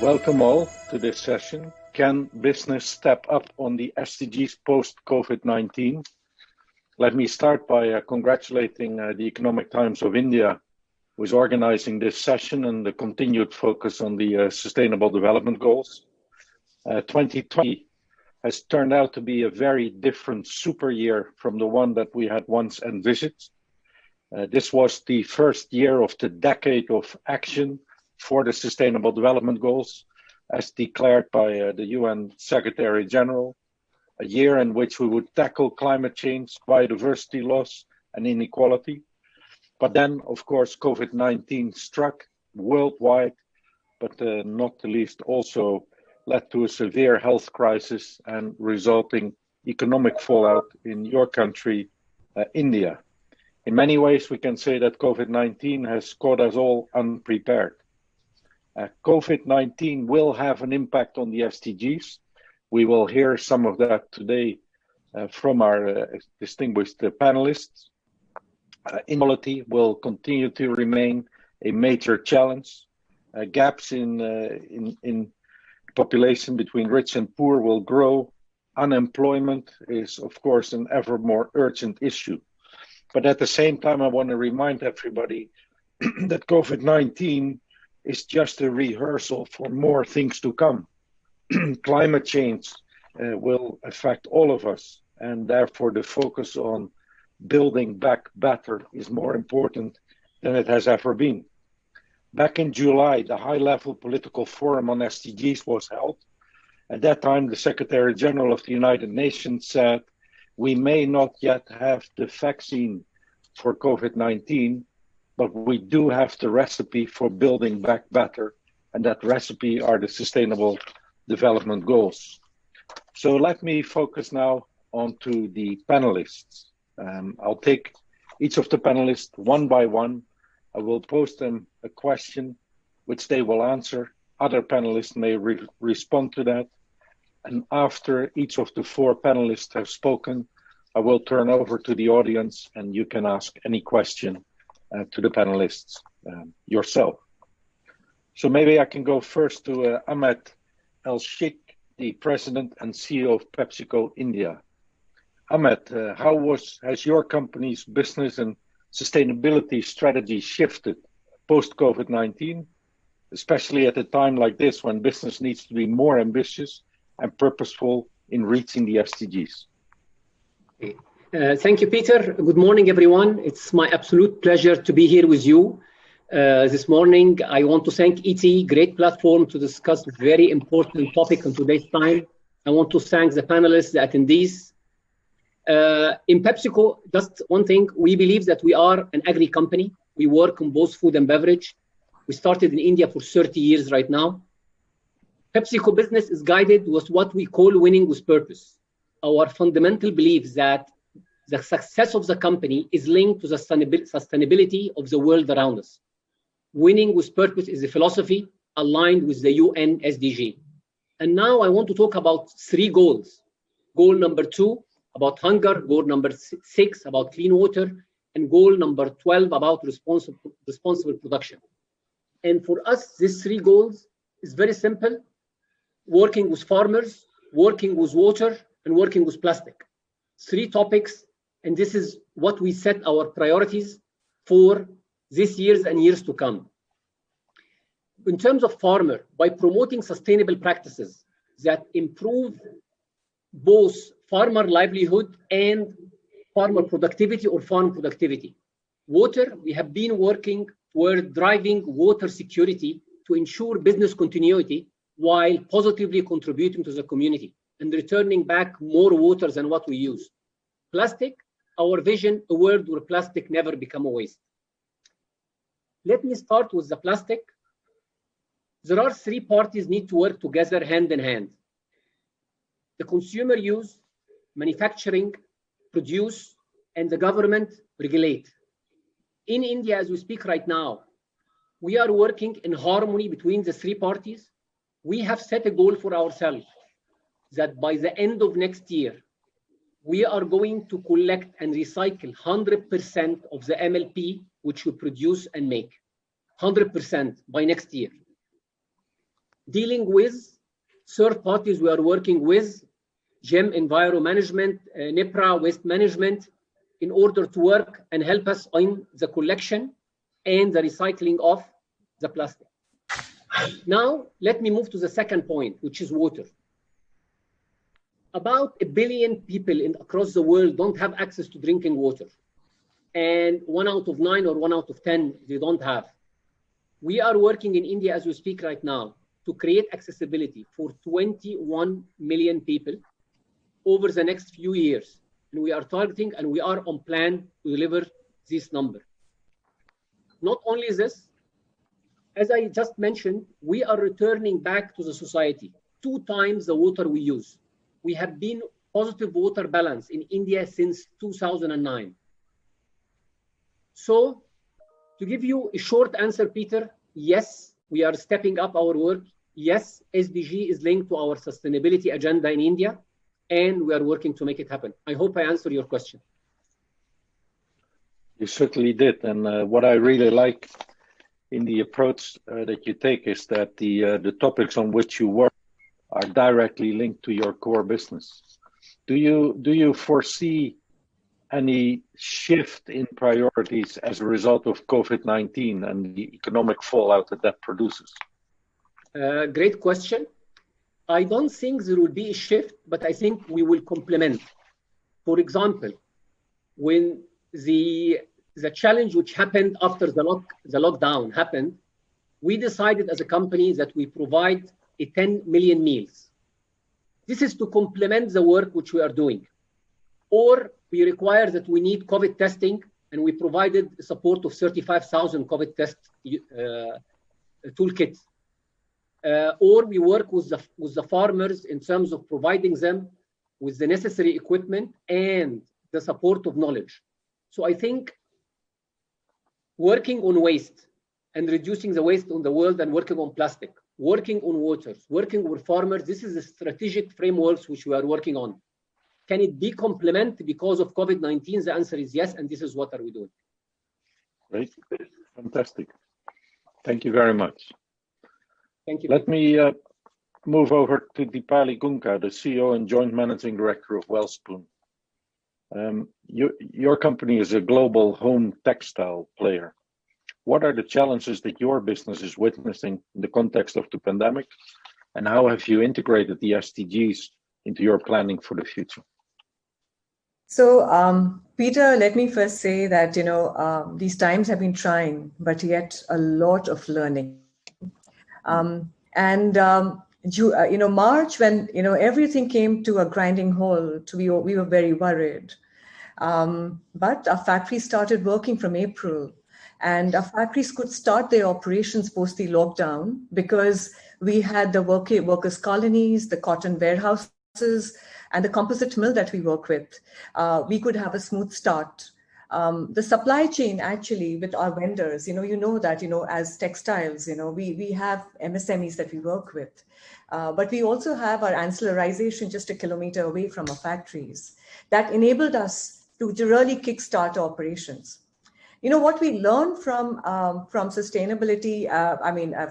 Welcome all to this session. Can business step up on the SDGs post-COVID-19? Let me start by congratulating the Economic Times of India, who is organizing this session and the continued focus on the Sustainable Development Goals. 2020 has turned out to be a very different super year from the one that we had once envisaged. This was the first year of the decade of action for the Sustainable Development Goals, as declared by the UN Secretary General, a year in which we would tackle climate change, biodiversity loss, and inequality. But then, of course, COVID-19 struck worldwide, but not the least also led to a severe health crisis and resulting economic fallout in your country, India. In many ways, we can say that COVID-19 has caught us all unprepared. COVID-19 will have an impact on the SDGs. We will hear some of that today from our distinguished panelists. Inequality will continue to remain a major challenge. Gaps in population between rich and poor will grow. Unemployment is, of course, an ever more urgent issue. But at the same time, I want to remind everybody that COVID-19 is just a rehearsal for more things to come. Climate change will affect all of us, and therefore the focus on building back better is more important than it has ever been. Back in July, the high-level political forum on SDGs was held. At that time, the Secretary General of the United Nations said, we may not yet have the vaccine for COVID-19, but we do have the recipe for building back better, and that recipe are the Sustainable Development Goals. So let me focus now onto the panelists. I'll take each of the panelists one by one. I will pose them a question, which they will answer. Other panelists may respond to that. And after each of the four panelists have spoken, I will turn over to the audience and you can ask any question to the panelists yourself. So maybe I can go first to Ahmed Elsheikh, the President and CEO of PepsiCo India. Ahmed, how has your company's business and sustainability strategy shifted post-COVID-19, especially at a time like this when business needs to be more ambitious and purposeful in reaching the SDGs? Thank you, Peter. Good morning, everyone. It's my absolute pleasure to be here with you this morning. I want to thank ET, great platform to discuss a very important topic in today's time. I want to thank the panelists, the attendees. In PepsiCo, just one thing, we believe that we are an agri company. We work on both food and beverage. We started in India for 30 years right now. PepsiCo business is guided with what we call winning with purpose. Our fundamental belief that the success of the company is linked to the sustainability of the world around us. Winning with purpose is a philosophy aligned with the UN SDG. And now I want to talk about three goals. Goal number 2, about hunger. Goal number 6, about clean water. And goal number 12, about responsible production. And for us, these three goals is very simple. Working with farmers, working with water, and working with plastic. 3 topics. And this is what we set our priorities for this years and years to come. In terms of farmer, by promoting sustainable practices that improve both farmer livelihood and farmer productivity or farm productivity. Water, we have been working toward driving water security to ensure business continuity while positively contributing to the community and returning back more water than what we use. Plastic, our vision, a world where plastic never become a waste. Let me start with the plastic. There are 3 parties need to work together hand in hand. The consumer use, manufacturing, produce, and the government regulate. In India, as we speak right now, we are working in harmony between the 3 parties. We have set a goal for ourselves that by the end of next year, we are going to collect and recycle 100% of the MLP which we produce and make. 100% by next year. dealing with third parties we are working with, GEM, Enviro Management, NEPRA, Waste Management, in order to work and help us on the collection and the recycling of the plastic. Now, let me move to the second point, which is water. About 1 billion people across the world don't have access to drinking water. And 1 out of 9 or 1 out of 10, they don't have. We are working in India as we speak right now to create accessibility for 21 million people over the next few years. And we are targeting and we are on plan to deliver this number. Not only this, as I just mentioned, we are returning back to the society 2 times the water we use. We have been positive water balance in India since 2009. So, to give you a short answer, Peter, yes, we are stepping up our work. Yes, SDG is linked to our sustainability agenda in India, and we are working to make it happen. I hope I answered your question. You certainly did. And what I really like in the approach that you take is that the topics on which you work are directly linked to your core business. Do you foresee any shift in priorities as a result of COVID-19 and the economic fallout that produces? Great question. I don't think there will be a shift, but I think we will complement. For example, when the challenge which happened after the lockdown happened, we decided as a company that we provide 10 million meals. This is to complement the work which we are doing. Or we require that we need COVID testing, and we provided support of 35,000 COVID test toolkits. Or we work with the farmers in terms of providing them with the necessary equipment and the support of knowledge. So I think working on waste and reducing the waste on the world and working on plastic, working on waters, working with farmers, this is the strategic frameworks which we are working on. Can it be complement because of COVID-19? The answer is yes, and this is what are we doing. Great, fantastic. Thank you very much. Thank you. Let me move over to Dipali, the CEO and Joint Managing Director of Welspun. Your company is a global home textile player. What are the challenges that your business is witnessing in the context of the pandemic? And how have you integrated the SDGs into your planning for the future? So, Peter, let me first say that, these times have been trying, but yet a lot of learning. March, when, everything came to a grinding halt, we were very worried. But our factory started working from April, and our factories could start their operations post the lockdown because we had the workers' colonies, the cotton warehouses, and the composite mill that we work with. We could have a smooth start. The supply chain actually with our vendors, that, as textiles, we have MSMEs that we work with. But we also have our ancillarization just a kilometer away from our factories. That enabled us to really kickstart operations. What we learned from sustainability,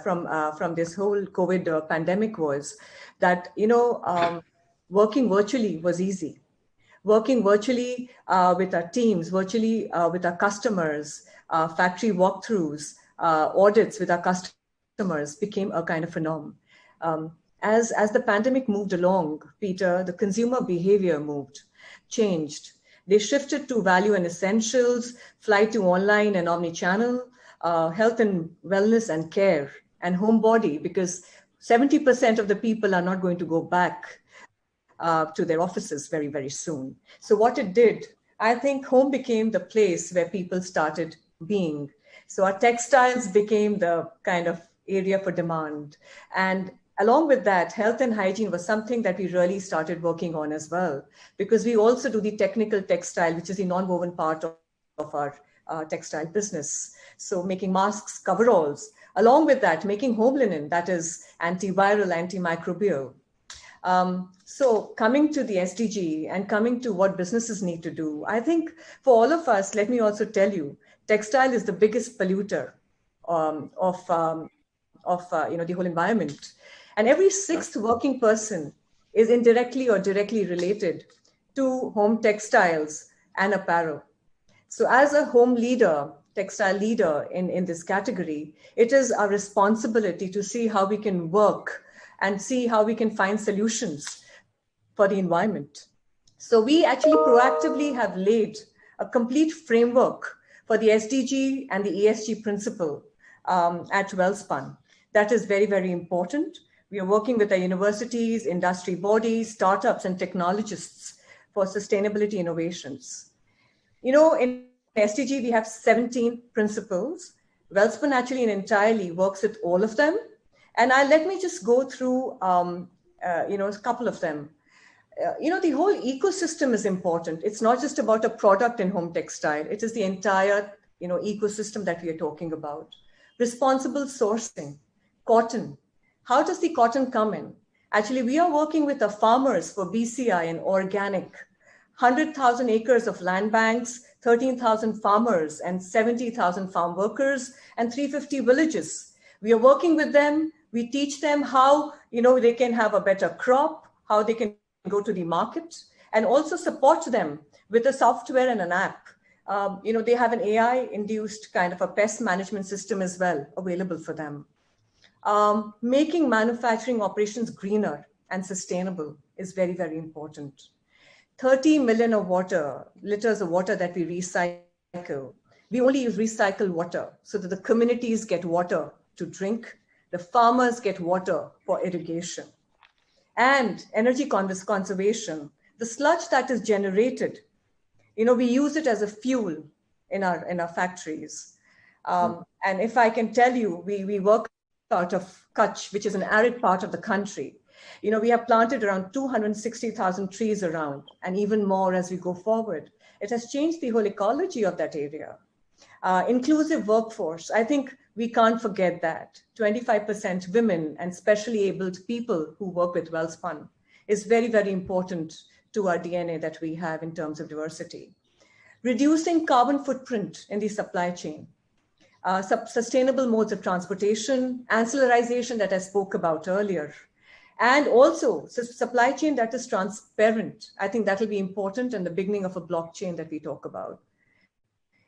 from this whole COVID pandemic was that, working virtually was easy. Working virtually with our teams, virtually with our customers, factory walkthroughs, audits with our customers became a kind of a norm. As the pandemic moved along, Peter, the consumer behavior changed. They shifted to value and essentials, flight to online and omni-channel, health and wellness and care, and home body, because 70% of the people are not going to go back to their offices very, very soon. So what it did, I think home became the place where people started being. So our textiles became the kind of area for demand. And along with that, health and hygiene was something that we really started working on as well, because we also do the technical textile, which is the non-woven part of our textile business. So making masks, coveralls, along with that, making home linen, that is antiviral, antimicrobial. So coming to the SDG and coming to what businesses need to do, I think for all of us, let me also tell you, textile is the biggest polluter of the whole environment. And every sixth working person is indirectly or directly related to home textiles and apparel. So as a home leader, textile leader in this category, it is our responsibility to see how we can work and see how we can find solutions for the environment. So we actually proactively have laid a complete framework for the SDG and the ESG principle at Welspun. That is very, very important. We are working with the universities, industry bodies, startups, and technologists for sustainability innovations. You know, in SDG, we have 17 principles. Welspun actually entirely works with all of them. And let me just go through, a couple of them. The whole ecosystem is important. It's not just about a product in home textile. It is the entire, ecosystem that we are talking about. Responsible sourcing, cotton. How does the cotton come in? Actually, we are working with the farmers for BCI and organic. 100,000 acres of land banks, 13,000 farmers and 70,000 farm workers and 350 villages. We are working with them. We teach them how, they can have a better crop, how they can go to the market, and also support them with a software and an app. They have an AI-induced kind of a pest management system as well available for them. Making manufacturing operations greener and sustainable is very, very important. 30 million liters of water that we recycle. We only use recycled water so that the communities get water to drink, the farmers get water for irrigation. And energy conservation, the sludge that is generated, we use it as a fuel in our factories. And if I can tell you, we work out of Kutch, which is an arid part of the country. We have planted around 260,000 trees around, and even more as we go forward. It has changed the whole ecology of that area. Inclusive workforce, I think we can't forget that. 25% women and specially abled people who work with Welspun is very, very important to our DNA that we have in terms of diversity. Reducing carbon footprint in the supply chain. Sustainable modes of transportation, ancillarization that I spoke about earlier. And also supply chain that is transparent. I think that will be important in the beginning of a blockchain that we talk about.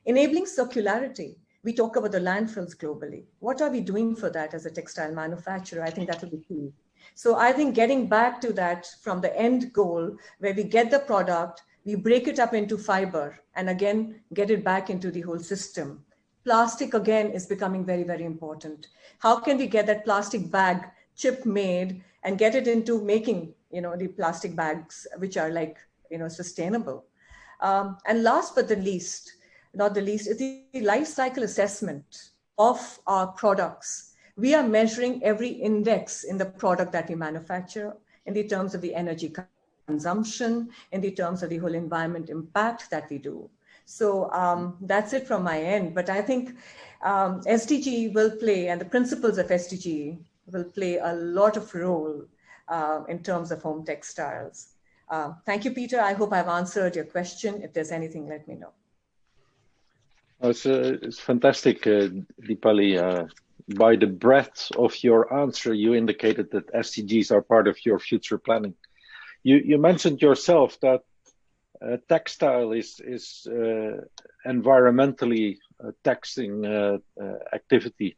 Enabling circularity. We talk about the landfills globally. What are we doing for that as a textile manufacturer? I think that will be key. So I think getting back to that from the end goal, where we get the product, we break it up into fiber, and again, get it back into the whole system. Plastic, again, is becoming very, very important. How can we get that plastic bag chip made and get it into making, the plastic bags, which are sustainable. And last but not the least, is the life cycle assessment of our products. We are measuring every index in the product that we manufacture in the terms of the energy consumption, in the terms of the whole environment impact that we do. So that's it from my end. But I think SDG will play, and the principles of SDG will play a lot of role in terms of home textiles. Thank you, Peter. I hope I've answered your question. If there's anything, let me know. It's fantastic, Dipali. By the breadth of your answer, you indicated that SDGs are part of your future planning. You mentioned yourself that textile is environmentally taxing activity.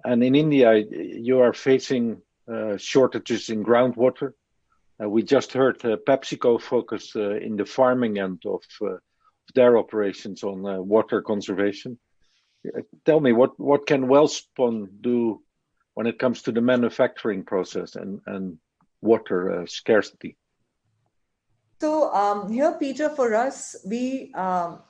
And in India, you are facing shortages in groundwater. We just heard PepsiCo focus in the farming end of their operations on water conservation. Tell me, what can Welspun do when it comes to the manufacturing process and water scarcity? So here, Peter, for us, we are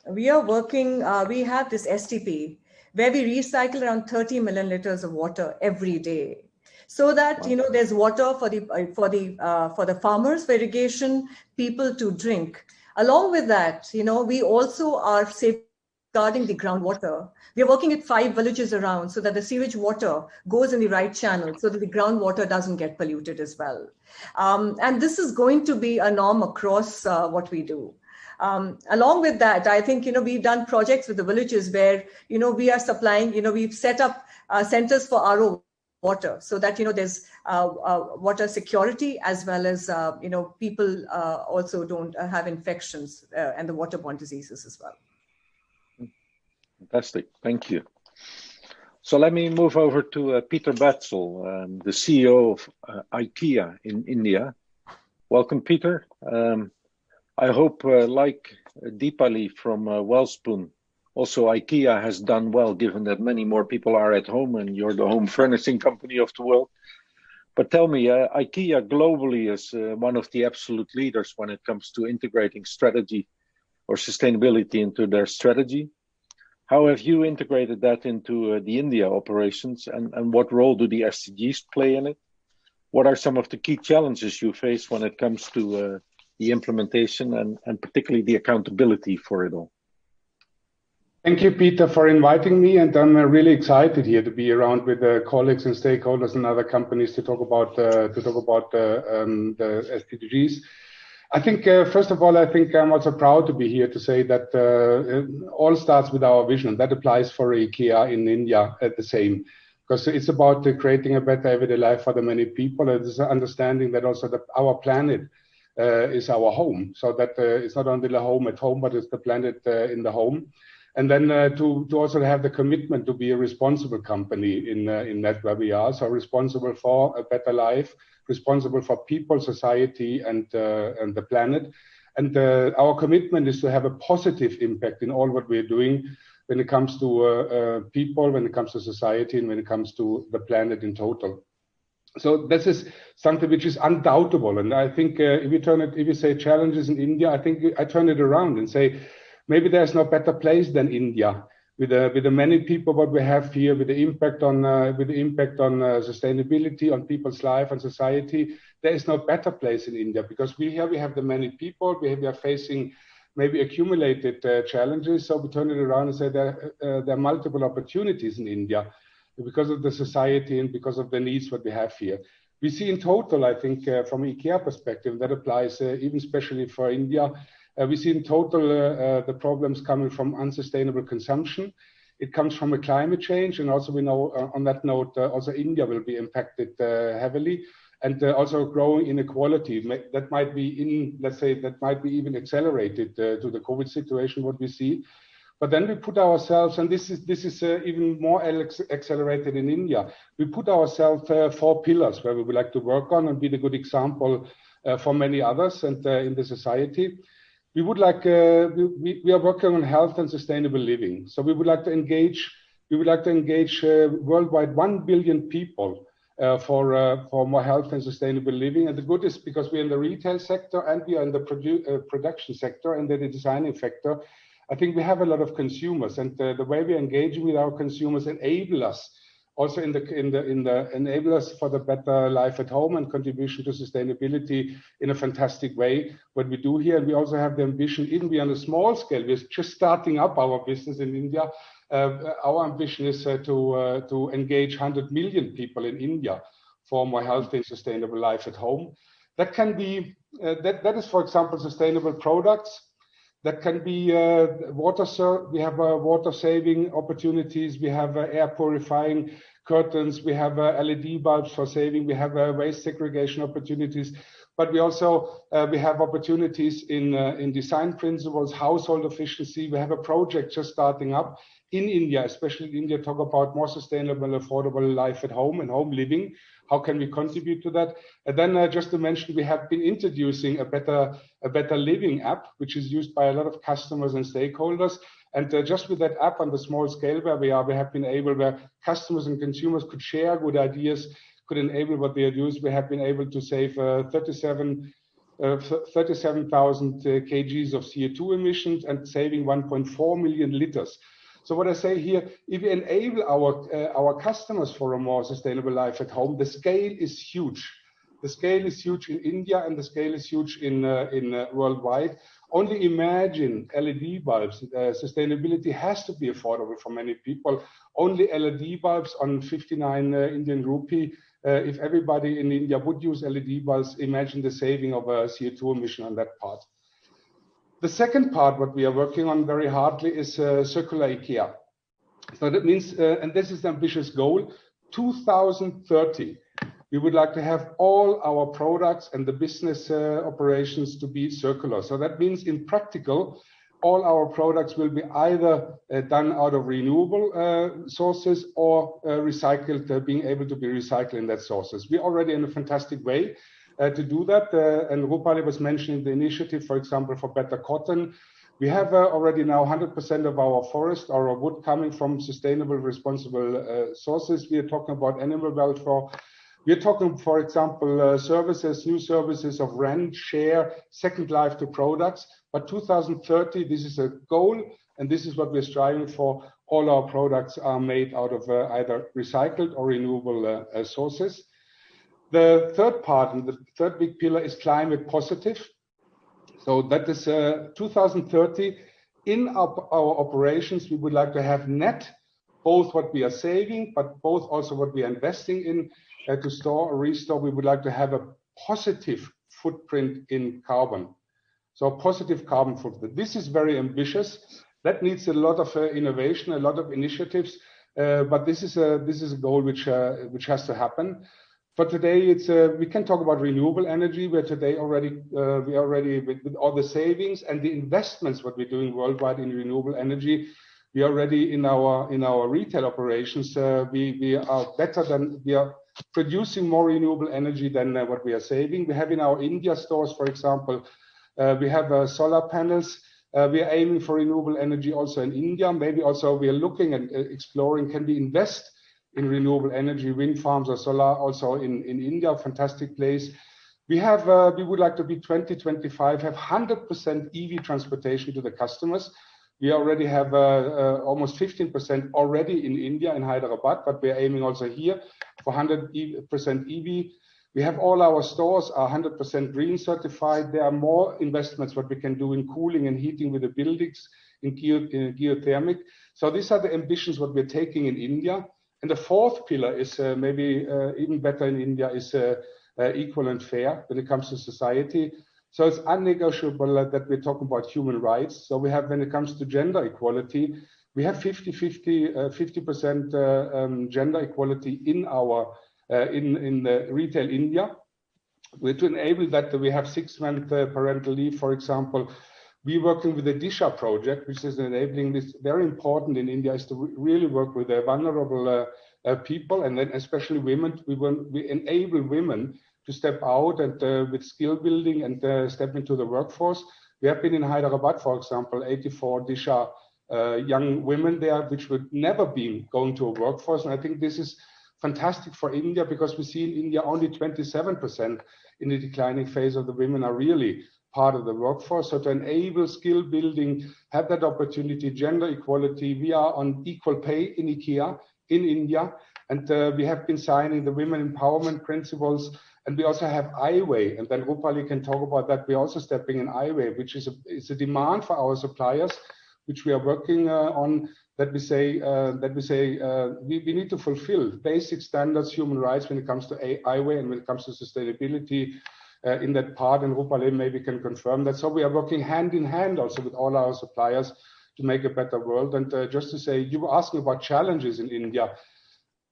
working, we have this STP where we recycle around 30 million liters of water every day. So that, there's water for the farmers for irrigation, people to drink. Along with that, we also are safeguarding the groundwater. We are working at 5 villages around so that the sewage water goes in the right channel so that the groundwater doesn't get polluted as well. And this is going to be a norm across what we do. Along with that, I think, we've done projects with the villages where, we are supplying, we've set up centers for RO water, so that there's water security, as well as people also don't have infections and the waterborne diseases as well. Fantastic, thank you. So let me move over to Peter Betzel, the CEO of Ikea in India. Welcome, Peter. I hope, like Dipali from Welspun, also Ikea has done well, given that many more people are at home and you're the home furnishing company of the world. But tell me, Ikea globally is one of the absolute leaders when it comes to integrating strategy or sustainability into their strategy. How have you integrated that into the India operations, and what role do the SDGs play in it? What are some of the key challenges you face when it comes to the implementation and particularly the accountability for it all? Thank you, Peter, for inviting me, and I'm really excited here to be around with colleagues and stakeholders and other companies to talk about the SDGs. I think first of all, I think I'm also proud to be here to say that it all starts with our vision. That applies for IKEA in India at the same, because it's about creating a better everyday life for the many people. And it's understanding that also our planet is our home, so that it's not only the home at home, but it's the planet in the home. And then to also have the commitment to be a responsible company in that where we are. So responsible for a better life, responsible for people, society, and the planet. And our commitment is to have a positive impact in all what we're doing when it comes to people, when it comes to society, and when it comes to the planet in total. So this is something which is undoubtable. And I think if you say challenges in India, I think I turn it around and say, maybe there's no better place than India, with the many people what we have here, with the impact on sustainability on people's life and society. There is no better place in India, because we have the many people. We are facing maybe accumulated challenges. So we turn it around and say there are multiple opportunities in India because of the society and because of the needs what we have here. We see in total, I think, from IKEA perspective, that applies even especially for India. We see in total the problems coming from unsustainable consumption. It comes from a climate change, and also we know on that note also India will be impacted heavily, and also growing inequality that might be that might be even accelerated to the COVID situation what we see. But then we put ourselves, and this is even more accelerated in India. We put ourselves 4 pillars where we would like to work on and be the good example for many others and in the society. We would like we are working on health and sustainable living. So we would like to engage worldwide 1 billion people for more health and sustainable living. And the good is because we're in the retail sector and we are in the production sector and the designing sector. I think we have a lot of consumers, and the way we're engaging with our consumers enable us also enable us for the better life at home and contribution to sustainability in a fantastic way. What we do here, and we also have the ambition, even we on a small scale, we're just starting up our business in India. Our ambition is to engage 100 million people in India for more healthy and sustainable life at home. That can be that is, for example, sustainable products. That can be water. We have water saving opportunities. We have air purifying curtains. We have LED bulbs for saving. We have waste segregation opportunities. But we also we have opportunities in design principles, household efficiency. We have a project just starting up in India, especially in India, talk about more sustainable, affordable life at home and home living. How can we contribute to that? And then just to mention, we have been introducing a better living app, which is used by a lot of customers and stakeholders. And just with that app on the small scale where we are, we have been able, where customers and consumers could share good ideas, could enable what they use. We have been able to save 37,000 kgs of CO2 emissions and saving 1.4 million liters. So what I say here, if we enable our customers for a more sustainable life at home, the scale is huge. The scale is huge in India, and the scale is huge in worldwide. Only imagine LED bulbs. Sustainability has to be affordable for many people. Only LED bulbs on 59 Indian rupee. If everybody in India would use LED bulbs, imagine the saving of a CO2 emission on that part. The second part, what we are working on very hardly, is circular IKEA. So that means, and this is the ambitious goal, 2030, we would like to have all our products and the business operations to be circular. So that means in practical, all our products will be either done out of renewable sources or recycled, being able to be recycled in that sources. We're already in a fantastic way to do that. And Dipali was mentioning the initiative, for example, for better cotton. We have already now 100% of our forest or our wood coming from sustainable, responsible sources. We are talking about animal welfare. We are talking, for example, services, new services of rent, share, second life to products. But 2030, this is a goal, and this is what we're striving for. All our products are made out of either recycled or renewable sources. The third part and the third big pillar is climate positive. So that is 2030. In our operations, we would like to have net, both what we are saving, but both also what we are investing in to store or restore. We would like to have a positive footprint in carbon. So a positive carbon footprint. This is very ambitious. That needs a lot of innovation, a lot of initiatives. But this is a goal which has to happen. For today, it's we can talk about renewable energy. Where today already we already with all the savings and the investments what we're doing worldwide in renewable energy, we are already in our retail operations. We are better than we are producing more renewable energy than what we are saving. We have in our India stores, for example, we have solar panels. We are aiming for renewable energy also in India. Maybe also we are looking and exploring, can we invest in renewable energy, wind farms or solar also in India, fantastic place. We have, we would like to be 2025, have 100% EV transportation to the customers. We already have almost 15% already in India, in Hyderabad, but we are aiming also here for 100% EV. We have all our stores are 100% green certified. There are more investments what we can do in cooling and heating with the buildings, in geothermic. So these are the ambitions what we're taking in India. And the fourth pillar is maybe even better in India is equal and fair when it comes to society. So it's unnegotiable that we're talking about human rights. So we have, when it comes to gender equality, we have 50% gender equality in our in the retail India. We're to enable that we have 6-month parental leave, for example. We're working with the Disha project, which is enabling this. Very important in India is to really work with the vulnerable people, and then especially women. We enable women to step out and with skill building and step into the workforce. We have been in Hyderabad, for example, 84 Disha young women there, which would never be going to a workforce. And I think this is fantastic for India, because we see in India only 27% in the declining phase of the women are really part of the workforce. So to enable skill building, have that opportunity, gender equality. We are on equal pay in Ikea in India, and we have been signing the women empowerment principles. And we also have iWay, and then Dipali can talk about that. We're also stepping in iWay, which is a demand for our suppliers, which we are working on. That we say we need to fulfill basic standards, human rights when it comes to iWay and when it comes to sustainability in that part. And Dipali maybe can confirm that. So we are working hand in hand also with all our suppliers to make a better world. And just to say, you were asking about challenges in India.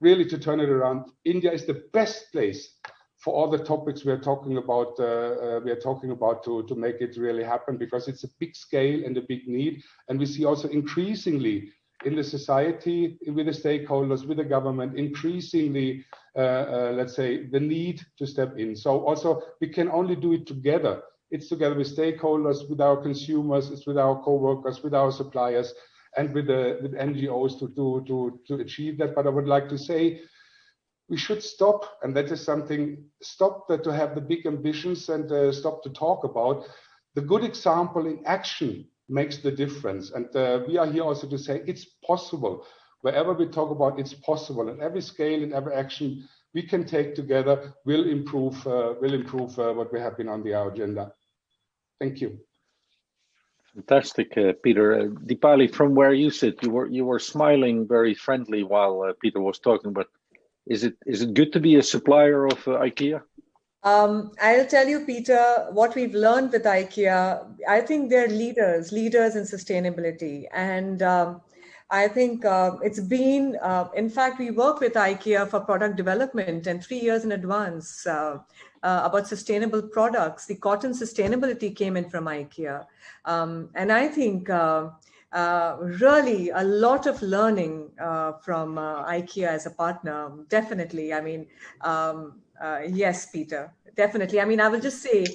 Really, to turn it around, India is the best place for all the topics we are talking about. To make it really happen, because it's a big scale and a big need. And we see also increasingly in the society, with the stakeholders, with the government, increasingly, let's say, the need to step in. So also we can only do it together. It's together with stakeholders, with our consumers, it's with our co-workers, with our suppliers, and with NGOs to achieve that. But I would like to say, we should stop, and that is something, stop to have the big ambitions and stop to talk about. The good example in action makes the difference. And we are here also to say it's possible. Wherever we talk about, it's possible. And every scale and every action we can take together will improve what we have been on the agenda. Thank you. Fantastic, Peter. Dipali, from where you sit, you were smiling very friendly while Peter was talking, but is it good to be a supplier of IKEA? I'll tell you, Peter, what we've learned with IKEA. I think they're leaders in sustainability. And I think it's been, in fact, we work with Ikea for product development and 3 years in advance about sustainable products. The cotton sustainability came in from Ikea. And I think really a lot of learning from Ikea as a partner, definitely. I mean, yes, Peter, definitely. I mean, I will just say,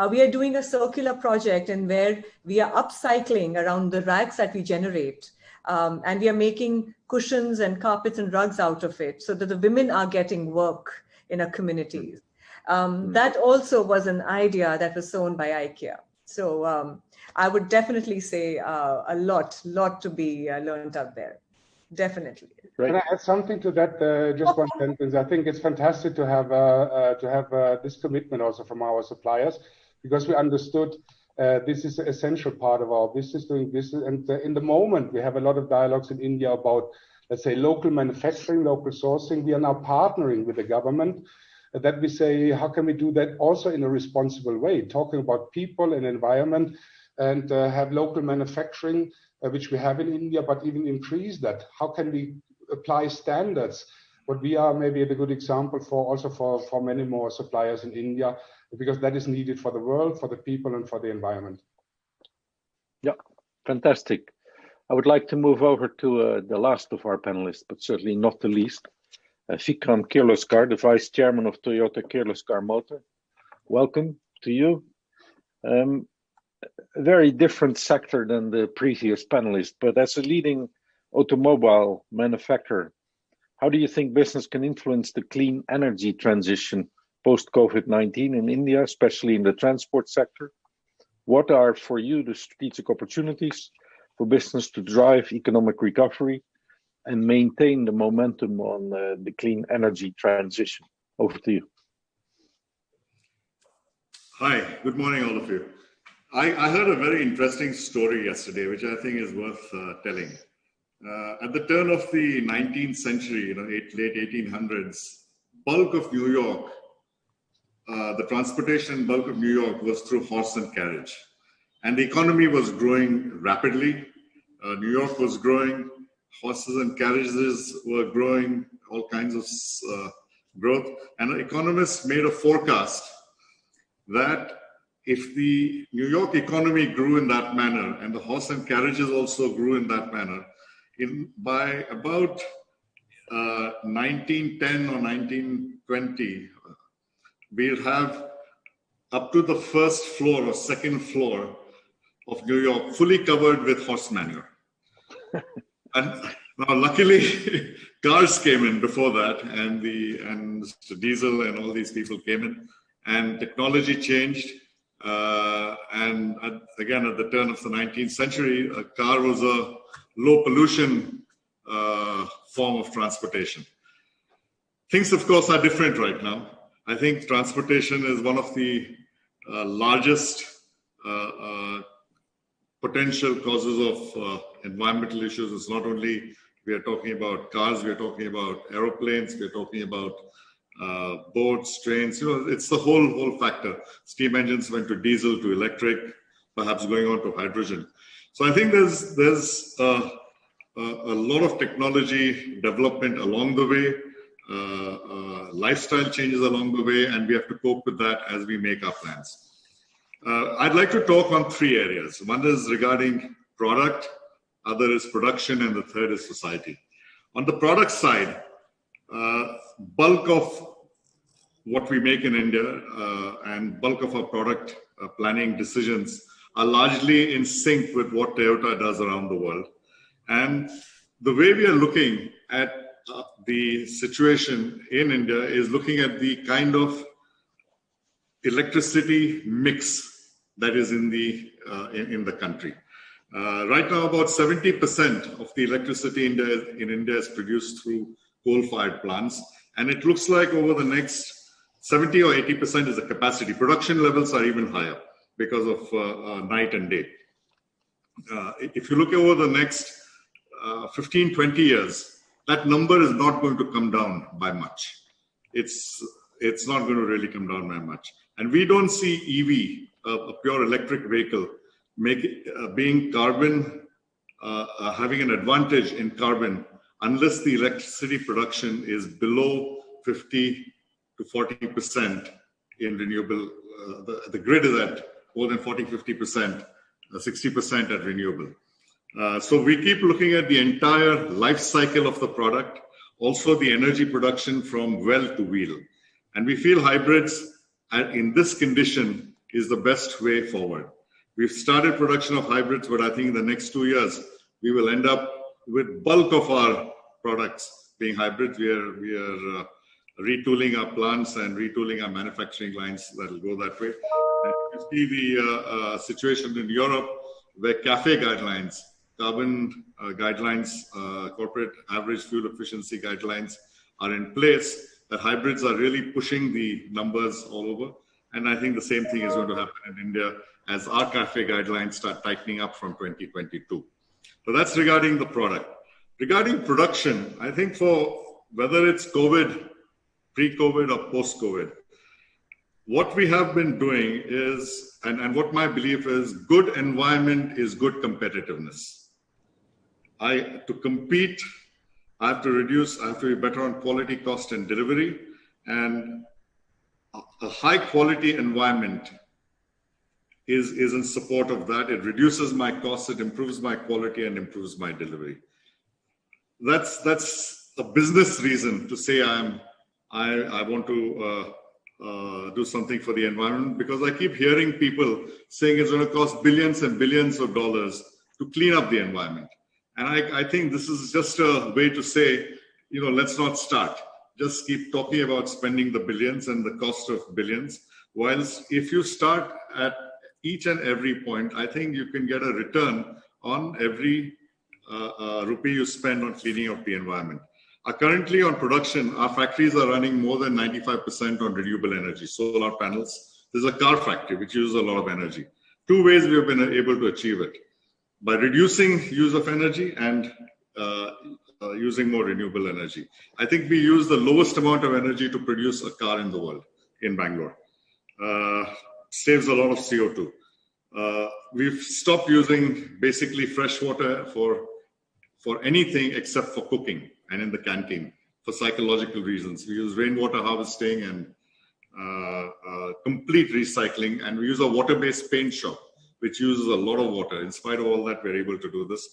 we are doing a circular project and where we are upcycling around the rags that we generate. And we are making cushions and carpets and rugs out of it so that the women are getting work in our communities. That also was an idea that was sown by IKEA. So I would definitely say a lot to be learned out there. Definitely. Right. Can I add something to that? Just one sentence. I think it's fantastic to have this commitment also from our suppliers, because we understood this is an essential part of our business, doing business. And in the moment, we have a lot of dialogues in India about, let's say, local manufacturing, local sourcing. We are now partnering with the government that we say, how can we do that also in a responsible way, talking about people and environment, and have local manufacturing, which we have in India, but even increase that. How can we apply standards? What we are maybe a good example for also for many more suppliers in India, because that is needed for the world, for the people, and for the environment. Yeah, fantastic. I would like to move over to the last of our panelists, but certainly not the least, Vikram Kirloskar, the Vice Chairman of Toyota Kirloskar Motor. Welcome to you. A very different sector than the previous panelist, but as a leading automobile manufacturer, how do you think business can influence the clean energy transition post-COVID-19 in India, especially in the transport sector? What are for you the strategic opportunities for business to drive economic recovery and maintain the momentum on the clean energy transition? Over to you. Hi, good morning all of you. I heard a very interesting story yesterday, which I think is worth telling. At the turn of the 19th century, late 1800s, bulk of New York, the transportation bulk of New York was through horse and carriage. And the economy was growing rapidly. New York was growing, horses and carriages were growing, all kinds of growth. And economists made a forecast that if the New York economy grew in that manner, and the horse and carriages also grew in that manner, by about 1910 or 1920, we'll have up to the first floor or second floor of New York fully covered with horse manure. And now, luckily, cars came in before that, and Mr. Diesel and all these people came in, and technology changed. And again, at the turn of the 19th century, a car was a low pollution form of transportation. Things, of course, are different right now. I think transportation is one of the largest potential causes of environmental issues. It's not only we are talking about cars, we are talking about aeroplanes, we are talking about boats, trains. It's the whole factor. Steam engines went to diesel, to electric, perhaps going on to hydrogen. So I think there's a lot of technology development along the way, lifestyle changes along the way, and we have to cope with that as we make our plans. I'd like to talk on three areas. One is regarding product, other is production, and the third is society. On the product side, bulk of what we make in India and bulk of our product planning decisions are largely in sync with what Toyota does around the world. And the way we are looking at the situation in India is looking at the kind of electricity mix that is in the country. Right now, about 70% of the electricity in India is produced through coal-fired plants, and it looks like over the next 70 or 80% is the capacity. Production levels are even higher because of night and day. If you look over the next 15, 20 years, that number is not going to come down by much. It's not going to really come down by much. And we don't see EV, a pure electric vehicle, being carbon having an advantage in carbon unless the electricity production is below 50 to 40% in renewable. The grid is at more than 40, 50%, 60% at renewable. So we keep looking at the entire life cycle of the product, also the energy production from well to wheel. And we feel hybrids in this condition is the best way forward. We've started production of hybrids, but I think in the next 2 years, we will end up with bulk of our products being hybrids. We are retooling our plants and retooling our manufacturing lines that will go that way. And you see the situation in Europe where CAFE guidelines, carbon guidelines, corporate average fuel efficiency guidelines are in place, that hybrids are really pushing the numbers all over. And I think the same thing is going to happen in India as our CAFE guidelines start tightening up from 2022. So that's regarding the product. Regarding production, I think for whether it's COVID, pre-COVID or post-COVID, what we have been doing is, and what my belief is, good environment is good competitiveness. To compete, I have to reduce, I have to be better on quality, cost, and delivery. And a high quality environment is in support of that. It reduces my costs, it improves my quality, and improves my delivery. That's a business reason to say I want to do something for the environment, because I keep hearing people saying it's going to cost billions and billions of dollars to clean up the environment. And I think this is just a way to say, let's not start. Just keep talking about spending the billions and the cost of billions. Whilst if you start at each and every point, I think you can get a return on every rupee you spend on cleaning up the environment. Currently on production, our factories are running more than 95% on renewable energy, solar panels. There's a car factory which uses a lot of energy. 2 ways we have been able to achieve it: by reducing use of energy and using more renewable energy. I think we use the lowest amount of energy to produce a car in the world in Bangalore. Saves a lot of CO2. We've stopped using basically fresh water for anything except for cooking and in the canteen for psychological reasons. We use rainwater harvesting and complete recycling, and we use a water-based paint shop which uses a lot of water. In spite of all that, we're able to do this.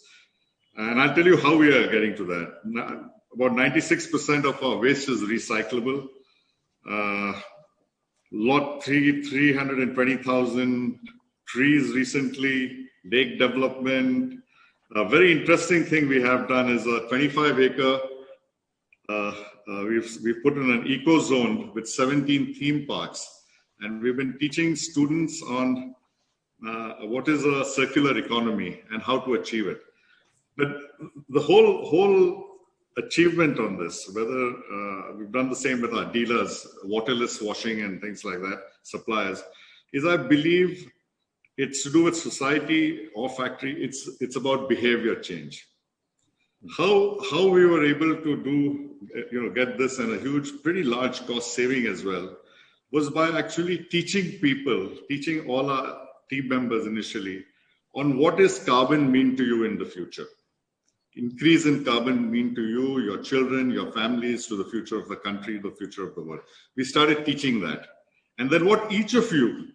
And I'll tell you how we are getting to that. About 96% of our waste is recyclable. 320,000 trees recently, lake development. A very interesting thing we have done is a 25-acre, we've put in an eco zone with 17 theme parks. And we've been teaching students on what is a circular economy and how to achieve it. But the whole achievement on this, whether we've done the same with our dealers, waterless washing and things like that, suppliers, is I believe it's to do with society or factory. It's about behavior change. How we were able to do, get this and a huge, pretty large cost saving as well, was by actually teaching all our team members initially on what does carbon mean to you in the future. Increase in carbon mean to you, your children, your families, to the future of the country, the future of the world. We started teaching that. And then what each of you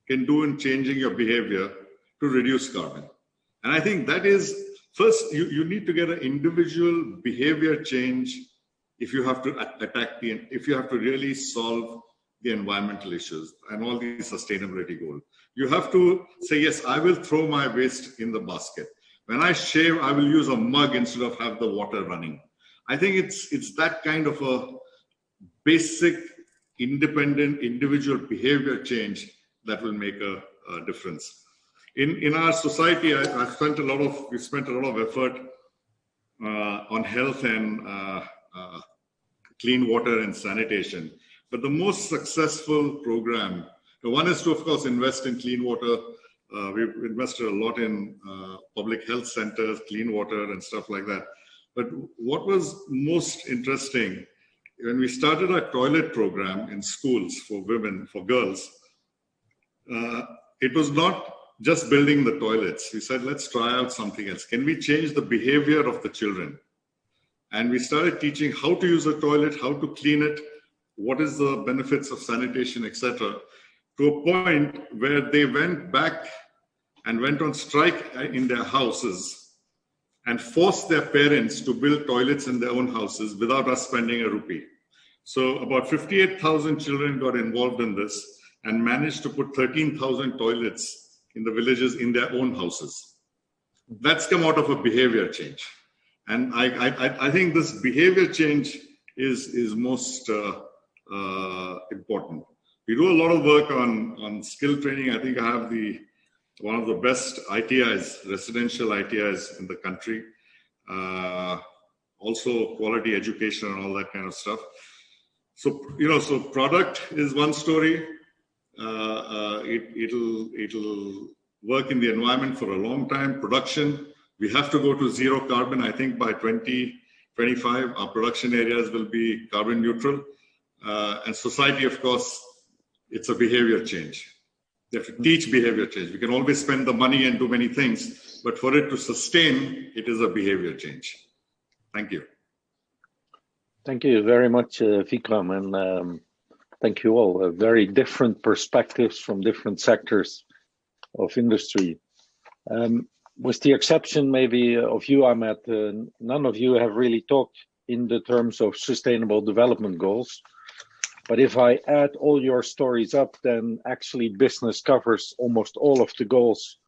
can do in changing your behavior to reduce carbon. And I think that is, first, you need to get an individual behavior change if you have to if you have to really solve the environmental issues and all these sustainability goals. You have to say, yes, I will throw my waste in the basket. When I shave, I will use a mug instead of have the water running. I think it's that kind of a basic, independent, individual behavior change that will make a difference. In our society, we spent a lot of effort on health and clean water and sanitation. But the most successful program, the one is to, of course, invest in clean water. We've invested a lot in public health centers, clean water and stuff like that. But what was most interesting, when we started our toilet program in schools for women, for girls, it was not just building the toilets. We said, let's try out something else. Can we change the behavior of the children? And we started teaching how to use a toilet, how to clean it, what is the benefits of sanitation, etc., to a point where they went back and went on strike in their houses and forced their parents to build toilets in their own houses without us spending a rupee. So about 58,000 children got involved in this and managed to put 13,000 toilets in the villages in their own houses. That's come out of a behavior change. And I think this behavior change is most important. We do a lot of work on skill training. I think I have one of the best ITIs, residential ITIs in the country. Also quality education and all that kind of stuff. So, so product is one story. It'll work in the environment for a long time. Production, we have to go to zero carbon. I think by 2025, our production areas will be carbon neutral. And society, of course, it's a behavior change. You have to teach behavior change. We can always spend the money and do many things, but for it to sustain, it is a behavior change. Thank you. Thank you very much, Vikram, and thank you all. Very different perspectives from different sectors of industry. With the exception maybe of you, Ahmed, none of you have really talked in the terms of sustainable development goals. But if I add all your stories up, then actually business covers almost all of the goals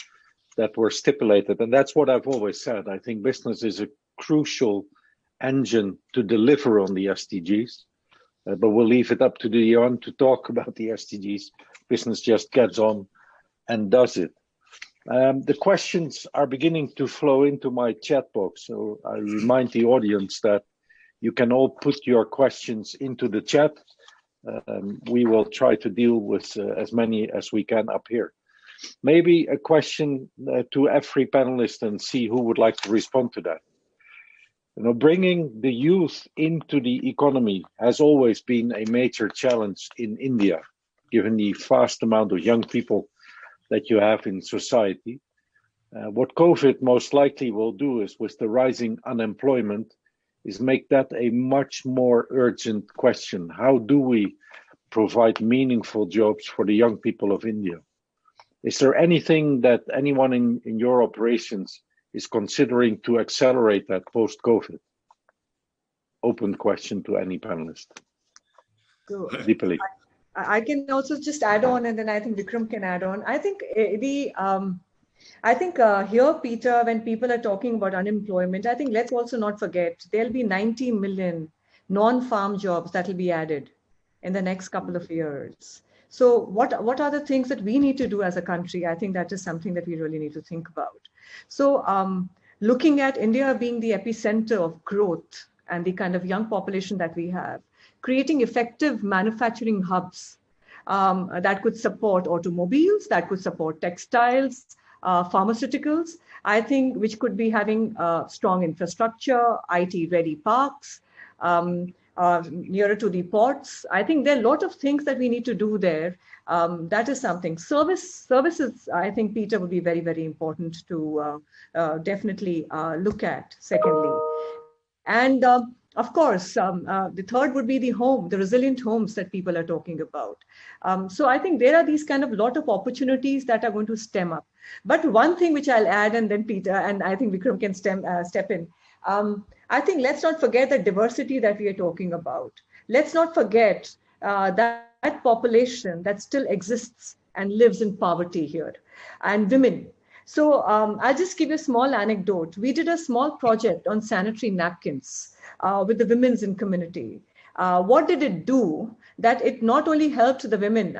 that were stipulated. And that's what I've always said. I think business is a crucial engine to deliver on the SDGs. But we'll leave it up to the UN to talk about the SDGs. Business just gets on and does it. The questions are beginning to flow into my chat box. So I remind the audience that you can all put your questions into the chat. We will try to deal with as many as we can up here. Maybe a question to every panelist and see who would like to respond to that. Bringing the youth into the economy has always been a major challenge in India, given the vast amount of young people that you have in society. What COVID most likely will do is, with the rising unemployment, is make that a much more urgent question. How do we provide meaningful jobs for the young people of India? Is there anything that anyone in your operations is considering to accelerate that post-COVID? Open question to any panelist. So, Dipali. I can also just add on, and then I think Vikram can add on. I think here, Peter, when people are talking about unemployment, I think let's also not forget there'll be 90 million non-farm jobs that will be added in the next couple of years. So what are the things that we need to do as a country? I think that is something that we really need to think about. So looking at India being the epicenter of growth and the kind of young population that we have, creating effective manufacturing hubs that could support automobiles, that could support textiles, pharmaceuticals, I think, which could be having strong infrastructure, IT-ready parks, nearer to the ports. I think there are a lot of things that we need to do there. That is something. Services, I think, Peter, would be very, very important to definitely look at, secondly. And of course, the third would be the resilient homes that people are talking about. So I think there are these kind of lot of opportunities that are going to stem up. But one thing which I'll add, and then Peter, and I think Vikram can step in. I think let's not forget the diversity that we are talking about. Let's not forget that population that still exists and lives in poverty here, and women. So I'll just give you a small anecdote. We did a small project on sanitary napkins with the women's in community. What did it do? That it not only helped the women,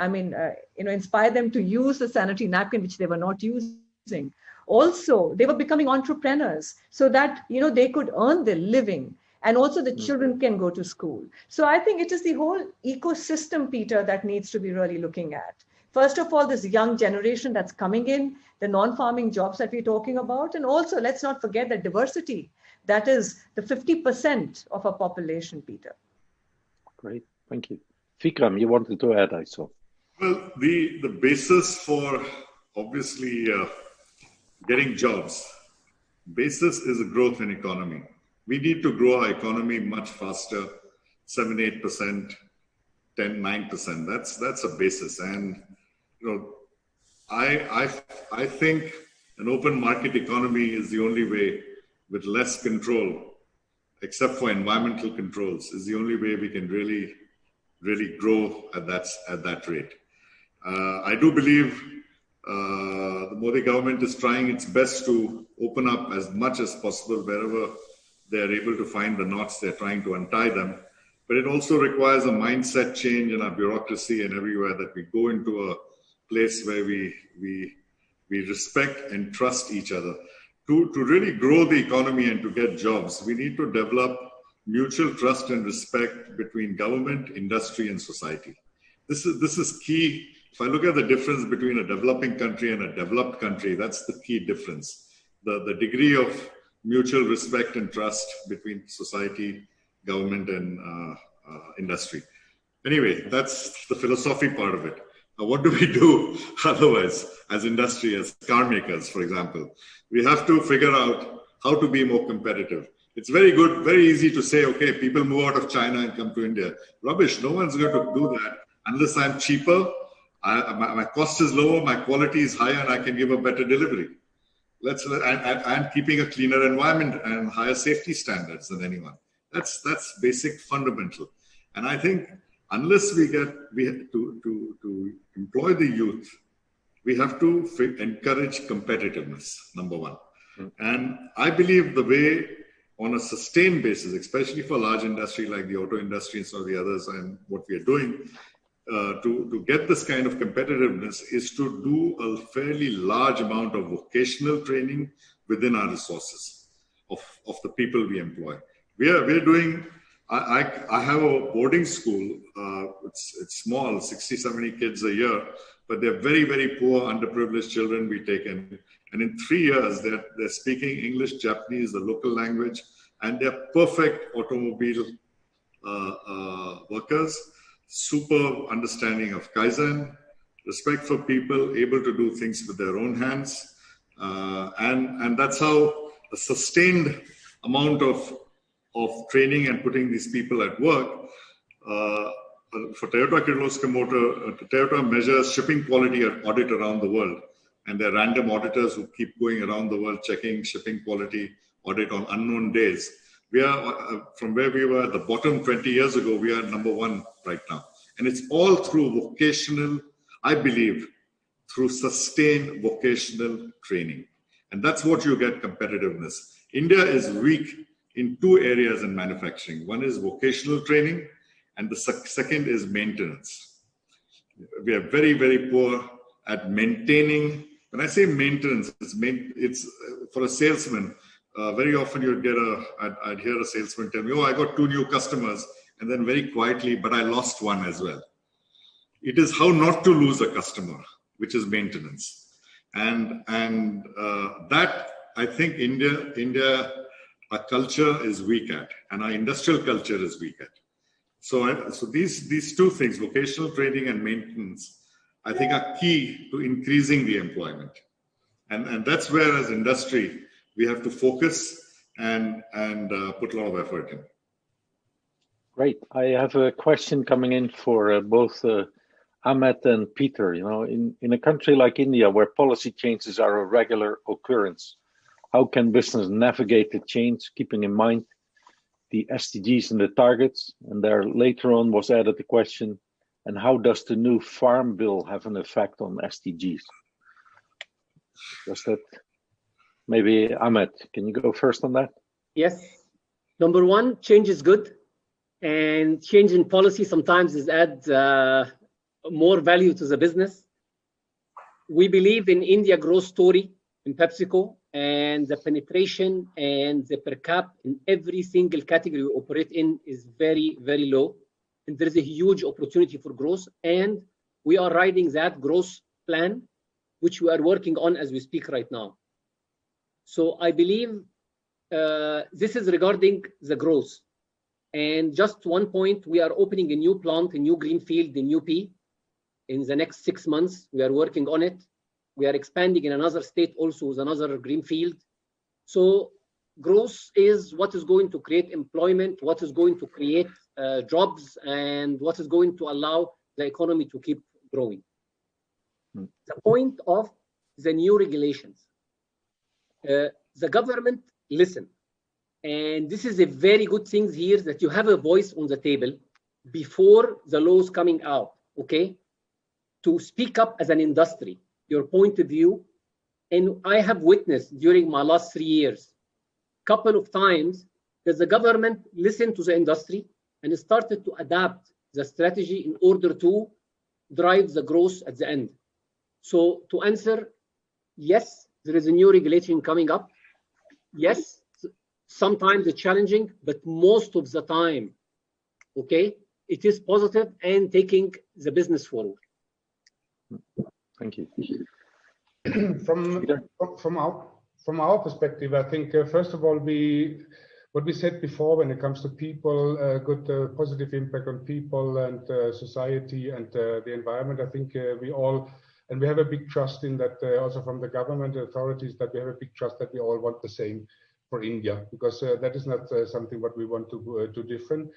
inspire them to use the sanitary napkin, which they were not using. Also, they were becoming entrepreneurs so that, they could earn their living, and also the children can go to school. So I think it is the whole ecosystem, Peter, that needs to be really looking at. First of all, this young generation that's coming in, the non-farming jobs that we're talking about, and also let's not forget the diversity. That is the 50% of our population, Peter. Great, thank you. Vikram, you wanted to add, I saw. Well, the basis for obviously getting jobs. Basis is a growth in economy. We need to grow our economy much faster, 7, 8%, 10, 9%. That's a basis. And I think an open market economy is the only way, with less control, except for environmental controls, is the only way we can really grow at that rate. I do believe the Modi government is trying its best to open up as much as possible wherever they're able to find the knots. They're trying to untie them. But it also requires a mindset change in our bureaucracy and everywhere, that we go into a place where we respect and trust each other. To really grow the economy and to get jobs, we need to develop mutual trust and respect between government, industry, and society. This is key. If I look at the difference between a developing country and a developed country, that's the key difference. The degree of mutual respect and trust between society, government, and industry. Anyway, that's the philosophy part of it. Now, what do we do otherwise as industry, as car makers, for example? We have to figure out how to be more competitive. It's very good, very easy to say, okay, people move out of China and come to India. Rubbish, no one's going to do that unless I'm cheaper, my cost is lower, my quality is higher, and I can give a better delivery. And keeping a cleaner environment and higher safety standards than anyone. That's basic, fundamental. And I think unless we have to employ the youth, we have to encourage competitiveness, number one. And I believe the way, on a sustained basis, especially for large industry like the auto industry and some of the others, and what we are doing to get this kind of competitiveness, is to do a fairly large amount of vocational training within our resources of the people we employ. We're doing. I have a boarding school. It's small, 60, 70 kids a year, but they're very, very poor, underprivileged children we take in. And in 3 years, they're speaking English, Japanese, the local language, and they're perfect automobile workers, super understanding of Kaizen, respect for people, able to do things with their own hands. And that's how a sustained amount of training and putting these people at work. For Toyota Kirloskar Motor, Toyota measures shipping quality audit around the world. And there are random auditors who keep going around the world checking shipping quality audit on unknown days. We are, from where we were at the bottom 20 years ago, we are number one right now. And it's all through vocational, I believe, through sustained vocational training. And that's what you get competitiveness. India is weak in 2 areas in manufacturing. One is vocational training, and the second is maintenance. We are very, very poor at maintaining. When I say maintenance, it's for a salesman. Very often I'd hear a salesman tell me, oh, I got 2 new customers, and then very quietly, but I lost one as well. It is how not to lose a customer, which is maintenance. And that, I think India, our culture is weak at, and our industrial culture is weak at. So these 2 things, vocational training and maintenance, I think are key to increasing the employment. And that's where, as industry, we have to focus and put a lot of effort in. Great. I have a question coming in for both Ahmed and Peter. In a country like India, where policy changes are a regular occurrence, how can business navigate the change, keeping in mind the SDGs and the targets? And there later on was added the question, and how does the new Farm Bill have an effect on SDGs? Does that, maybe Ahmed, can you go first on that? Yes. Number one, change is good. And change in policy sometimes is add more value to the business. We believe in India growth story in PepsiCo, and the penetration and the per cap in every single category we operate in is very, very low. And there is a huge opportunity for growth. And we are riding that growth plan, which we are working on as we speak right now. So I believe this is regarding the growth. And just one point, we are opening a new plant, a new greenfield in UP in the next 6 months. We are working on it. We are expanding in another state also with another greenfield. So growth is what is going to create employment, what is going to create jobs, and what is going to allow the economy to keep growing. The point of the new regulations. The government listen. And this is a very good thing here, that you have a voice on the table before the laws coming out, okay? To speak up as an industry, your point of view. And I have witnessed during my last 3 years, couple of times that the government listened to the industry and started to adapt the strategy in order to drive the growth at the end. So to answer, yes, there is a new regulation coming up. Yes, sometimes it's challenging, but most of the time, okay, it is positive and taking the business forward. Thank you. From our perspective, I think first of all, what we said before when it comes to people, good positive impact on people and society and the environment. I think we all, and we have a big trust in that also from the government authorities, that we have a big trust that we all want the same for India, because that is not something what we want to do different.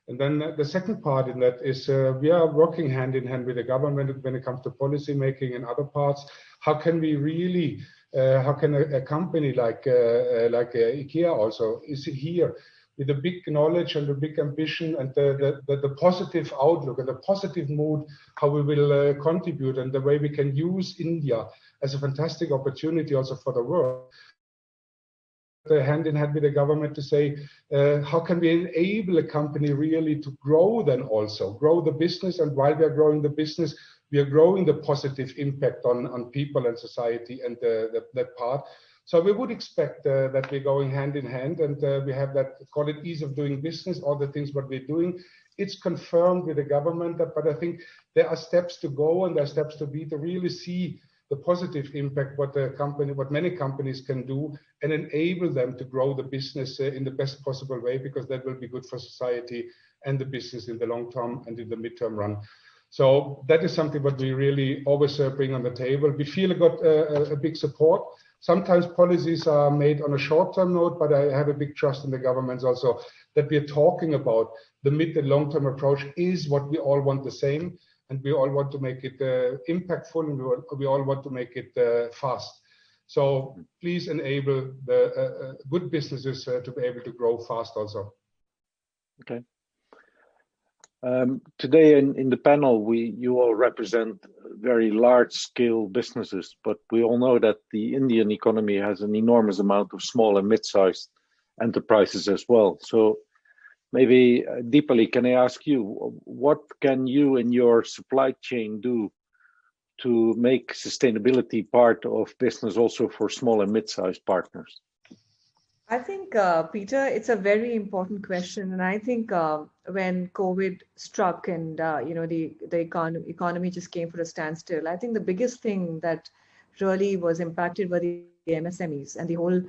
And then the second part in that is we are working hand in hand with the government when it comes to policy making and other parts. How can we really, how can a company like Ikea also is here with a big knowledge and a big ambition and the positive outlook and the positive mood, how we will contribute and the way we can use India as a fantastic opportunity also for the world. Hand in hand with the government to say, how can we enable a company really to grow, then also grow the business, and while we are growing the business, we are growing the positive impact on people and society and that part. So we would expect that we're going hand in hand, and we have that, call it ease of doing business, all the things what we're doing. It's confirmed with the government, but I think there are steps to go and there are steps to be to really see the positive impact what many companies can do and enable them to grow the business in the best possible way, because that will be good for society and the business in the long term and in the midterm run. So that is something what we really always bring on the table. We feel got a big support. Sometimes policies are made on a short-term note, but I have a big trust in the governments also that we are talking about the mid and long-term approach is what we all want the same. And we all want to make it impactful, and we all want to make it fast. So please enable the good businesses to be able to grow fast also. Okay. Today in the panel, you all represent very large-scale businesses, but we all know that the Indian economy has an enormous amount of small and mid-sized enterprises as well. So maybe, Dipali, can I ask you, what can you and your supply chain do to make sustainability part of business also for small and mid-sized partners? I think, Peter, it's a very important question. And I think when COVID struck and, the economy just came for a standstill, I think the biggest thing that really was impacted were the MSMEs and the whole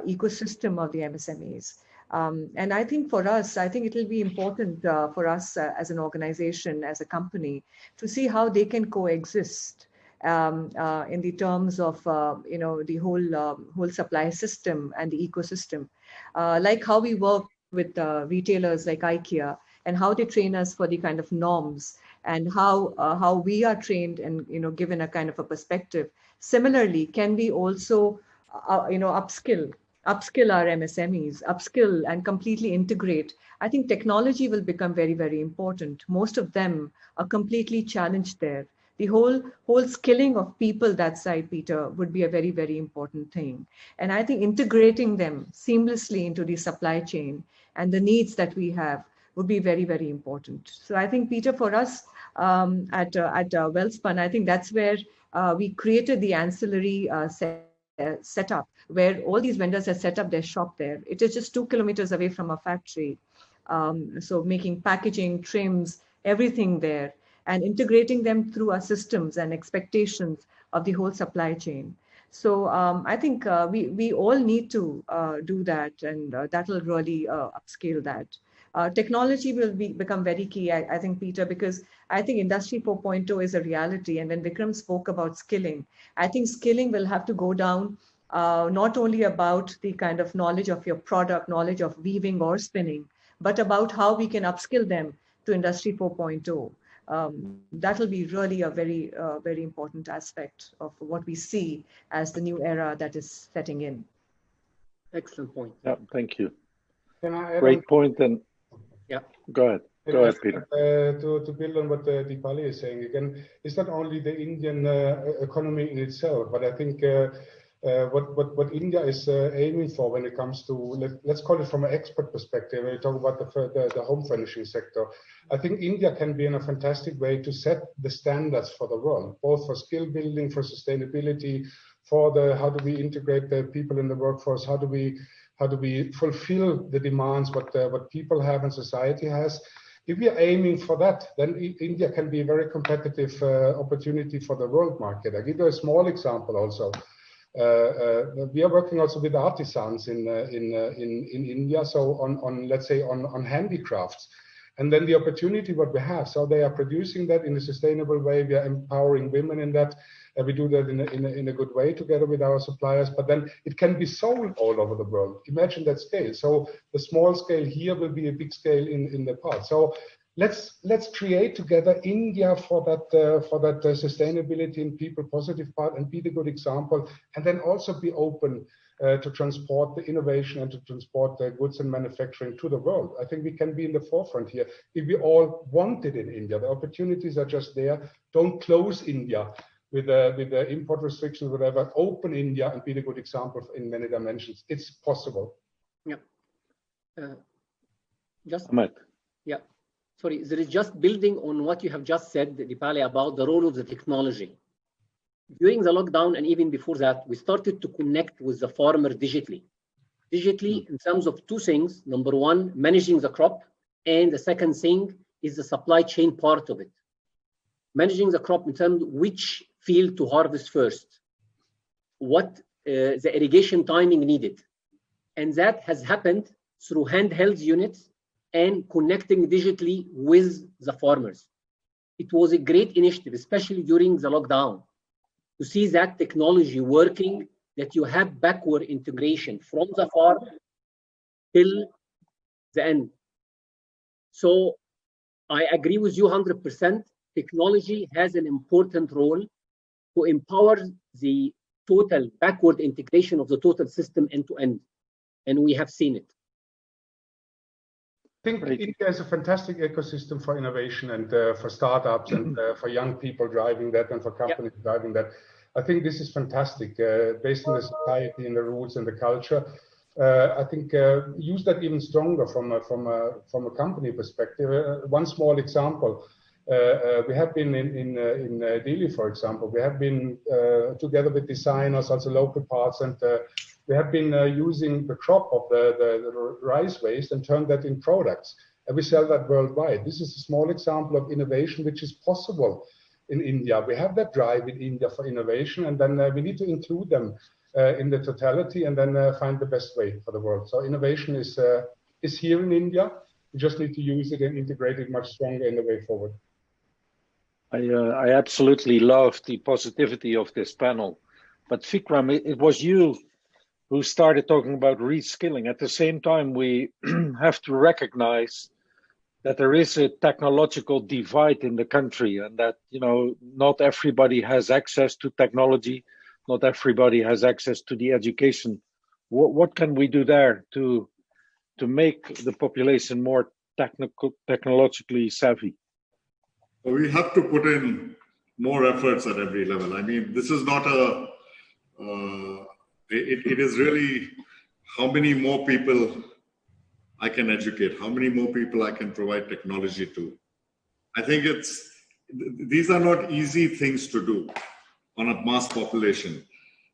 ecosystem of the MSMEs. And I think for us, I think it will be important for us as an organization, as a company, to see how they can coexist in the terms of, the whole supply system and the ecosystem. Like how we work with retailers like Ikea and how they train us for the kind of norms and how we are trained and, given a kind of a perspective. Similarly, can we also, upskill our MSMEs, upskill and completely integrate? I think technology will become very, very important. Most of them are completely challenged there. The whole skilling of people that side, Peter, would be a very, very important thing. And I think integrating them seamlessly into the supply chain and the needs that we have would be very, very important. So I think, Peter, for us at Welspun, I think that's where we created the ancillary setup, where all these vendors have set up their shop there. It is just 2 kilometers away from a factory. So making packaging, trims, everything there, and integrating them through our systems and expectations of the whole supply chain. So I think we all need to do that, and that will really upscale that. Technology will become very key, I think, Peter, because I think Industry 4.0 is a reality. And when Vikram spoke about skilling, I think skilling will have to go down not only about the kind of knowledge of your product, knowledge of weaving or spinning, but about how we can upskill them to Industry 4.0. That will be really a very, very important aspect of what we see as the new era that is setting in. Excellent point. Yeah, thank you. Can I add Great point. And yeah, go ahead. Go ahead, Peter. To build on what Dipali is saying again, it's not only the Indian economy in itself, but I think what India is aiming for when it comes to, let's call it from an expert perspective, when you talk about the home furnishing sector, I think India can be in a fantastic way to set the standards for the world, both for skill building, for sustainability, for how do we integrate the people in the workforce, how do we fulfill the demands what people have and society has. If we are aiming for that, then India can be a very competitive opportunity for the world market. I give you a small example also. We are working also with artisans in India, so on let's say on handicrafts, and then the opportunity what we have. So they are producing that in a sustainable way. We are empowering women in that. We do that in a good way together with our suppliers. But then it can be sold all over the world. Imagine that scale. So the small scale here will be a big scale in the part. So let's create together India for that sustainability and people positive part, and be the good example, and then also be open to transport the innovation and to transport the goods and manufacturing to the world. I think we can be in the forefront here if we all want it in India. The opportunities are just there. Don't close India with the import restrictions, whatever. Open India and be the good example in many dimensions. It's possible. Yeah. Ahmed. Yeah. Sorry, there is just building on what you have just said, Dipali, about the role of the technology. During the lockdown and even before that, we started to connect with the farmer digitally. Digitally in terms of two things. Number one, managing the crop. And the second thing is the supply chain part of it. Managing the crop in terms of which field to harvest first, what the irrigation timing needed. And that has happened through handheld units and connecting digitally with the farmers. It was a great initiative, especially during the lockdown, to see that technology working, that you have backward integration from the farm till the end. So I agree with you 100%. Technology has an important role to empower the total backward integration of the total system end to end. And we have seen it. I think India is a fantastic ecosystem for innovation and for startups and for young people driving that and for companies driving that. I think this is fantastic, based on the society and the roots and the culture. I think use that even stronger from a company perspective. One small example, we have been in Delhi, for example. We have been together with designers, also local parts, and we have been using the crop of the rice waste and turned that in products. And we sell that worldwide. This is a small example of innovation which is possible in India. We have that drive in India for innovation, and then we need to include them in the totality and then find the best way for the world. So innovation is here in India. We just need to use it and integrate it much stronger in the way forward. I absolutely love the positivity of this panel. But Vikram, it was you who started talking about reskilling. At the same time, we have to recognize that there is a technological divide in the country, and that, you know, not everybody has access to technology, not everybody has access to the education. What can we do there to make the population more technologically savvy? We have to put in more efforts at every level. I mean, this is not it is really how many more people I can educate, how many more people I can provide technology to. I think these are not easy things to do on a mass population.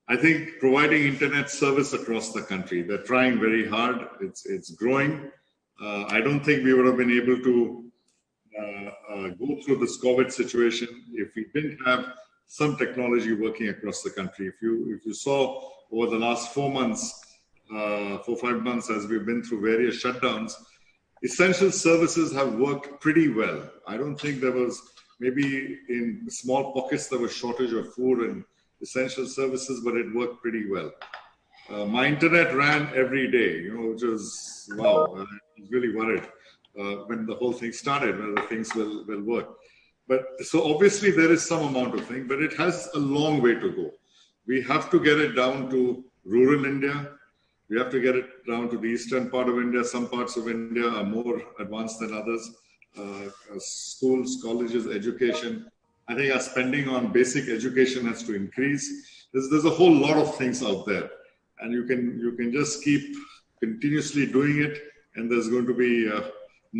I think providing internet service across the country, they're trying very hard. It's growing. I don't think we would have been able to go through this COVID situation if we didn't have some technology working across the country. If you saw over the last 4 months, 4-5 months, as we've been through various shutdowns, essential services have worked pretty well. I don't think there was, maybe in small pockets, there was shortage of food and essential services, but it worked pretty well. My internet ran every day, which was, wow, I was really worried when the whole thing started, whether things will work. But so obviously there is some amount of thing, but it has a long way to go. We have to get it down to rural India. We have to get it down to the eastern part of India. Some parts of India are more advanced than others. Schools, colleges, education. I think our spending on basic education has to increase. There's a whole lot of things out there, and you can just keep continuously doing it, and there's going to be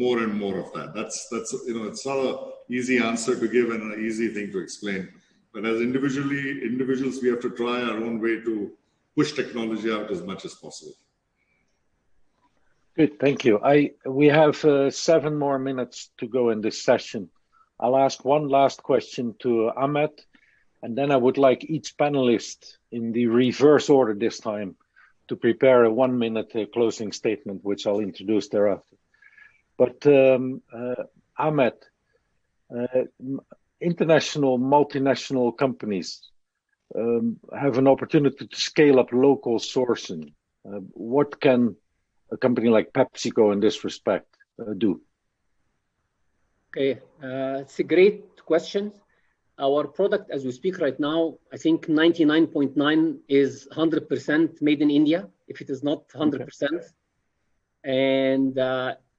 more and more of that. That's it's not an easy answer to give and an easy thing to explain. But as individuals, we have to try our own way to push technology out as much as possible. Good, thank you. We have 7 more minutes to go in this session. I'll ask one last question to Ahmed, and then I would like each panelist in the reverse order this time to prepare a 1-minute closing statement, which I'll introduce thereafter. But Ahmed, international, multinational companies have an opportunity to scale up local sourcing. What can a company like PepsiCo in this respect do? Okay, it's a great question. Our product, as we speak right now, I think 99.9 is 100% made in India, if it is not 100%. Okay. And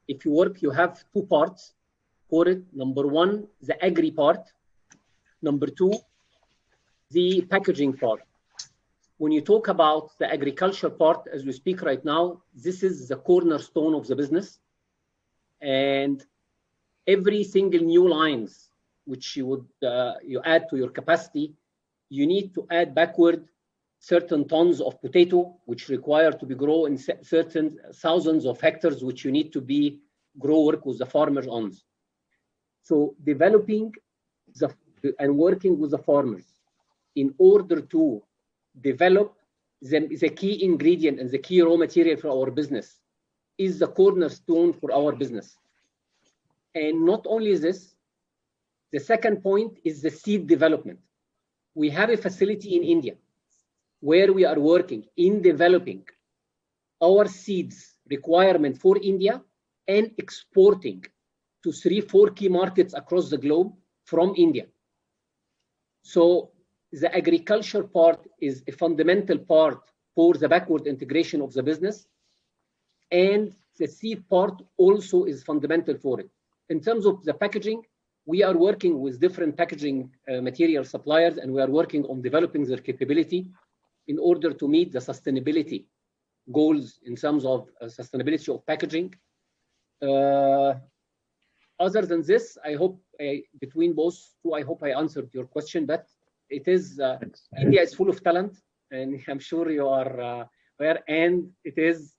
if you work, you have 2 parts for it. Number 1, the agri part. Number 2, the packaging part. When you talk about the agriculture part, as we speak right now, this is the cornerstone of the business. And every single new lines which you add to your capacity, you need to add backward certain tons of potato, which require to be grown in certain thousands of hectares, which you need to be work with the farmers on. So developing and working with the farmers in order to develop the key ingredient and the key raw material for our business is the cornerstone for our business. And not only this, the second point is the seed development. We have a facility in India where we are working in developing our seeds requirement for India and exporting to 3-4 key markets across the globe from India. So the agriculture part is a fundamental part for the backward integration of the business, and the seed part also is fundamental for it. In terms of the packaging, we are working with different packaging material suppliers, and we are working on developing their capability in order to meet the sustainability goals in terms of sustainability of packaging. Other than this, I hope between both two, I hope I answered your question, but it is, India is full of talent, and I'm sure you are aware, and it is,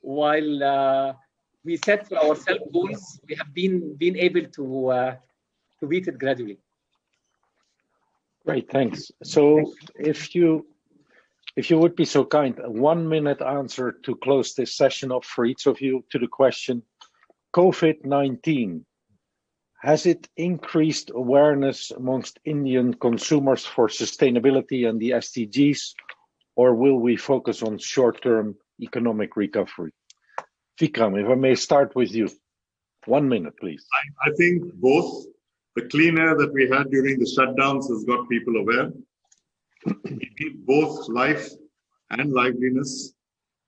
while we set for ourselves goals, we have been able to beat it gradually. Great, thanks. So if you would be so kind, a 1-minute answer to close this session off for each of you to the question, COVID-19, has it increased awareness amongst Indian consumers for sustainability and the SDGs, or will we focus on short-term economic recovery? Vikram, if I may start with you. 1 minute, please. I think both. The clean air that we had during the shutdowns has got people aware. We need both life and liveliness,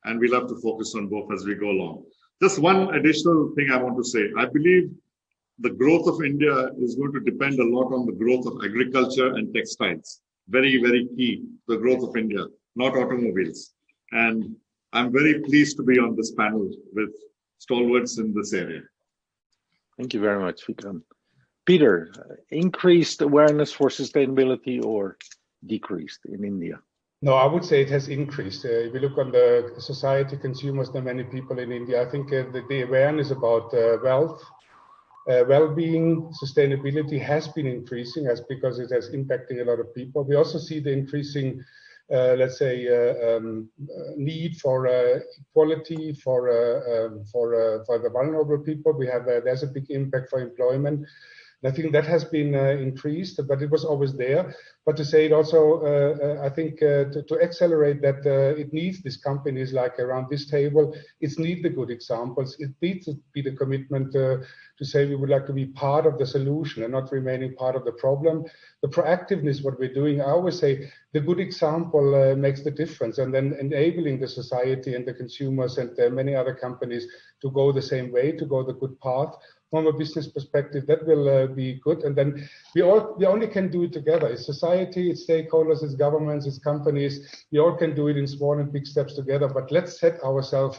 and we'll have to focus on both as we go along. Just one additional thing I want to say. I believe the growth of India is going to depend a lot on the growth of agriculture and textiles. Very, very key, the growth of India, not automobiles. And I'm very pleased to be on this panel with stalwarts in this area. Thank you very much, Vikram. Peter, increased awareness for sustainability or decreased in India? No, I would say it has increased. If you look on the society, consumers, the many people in India, I think the awareness about wealth, well-being, sustainability has been increasing because it has impacted a lot of people. We also see the increasing let's say, need for equality for the vulnerable people. We have there's a big impact for employment. And I think that has been increased, but it was always there. But to say it also, I think to accelerate that, it needs these companies like around this table. It needs the good examples. It needs to be the commitment to say we would like to be part of the solution and not remaining part of the problem. The proactiveness, what we're doing, I always say the good example makes the difference, and then enabling the society and the consumers and many other companies to go the same way, to go the good path. From a business perspective, that will be good, and then we only can do it together. It's society, it's stakeholders, it's governments, it's companies. We all can do it in small and big steps together. But let's set ourselves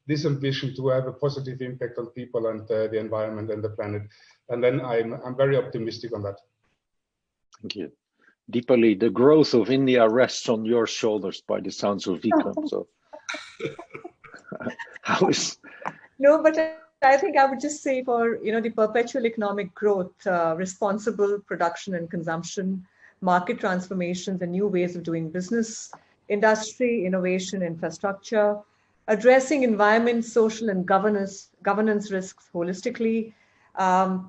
this ambition to have a positive impact on people and the environment and the planet. And then I'm very optimistic on that. Thank you, Dipali. The growth of India rests on your shoulders, by the sounds of Vikram. So, how is? No, but I think I would just say for the perpetual economic growth, responsible production and consumption, market transformations and new ways of doing business, industry, innovation, infrastructure, addressing environment, social and governance risks holistically,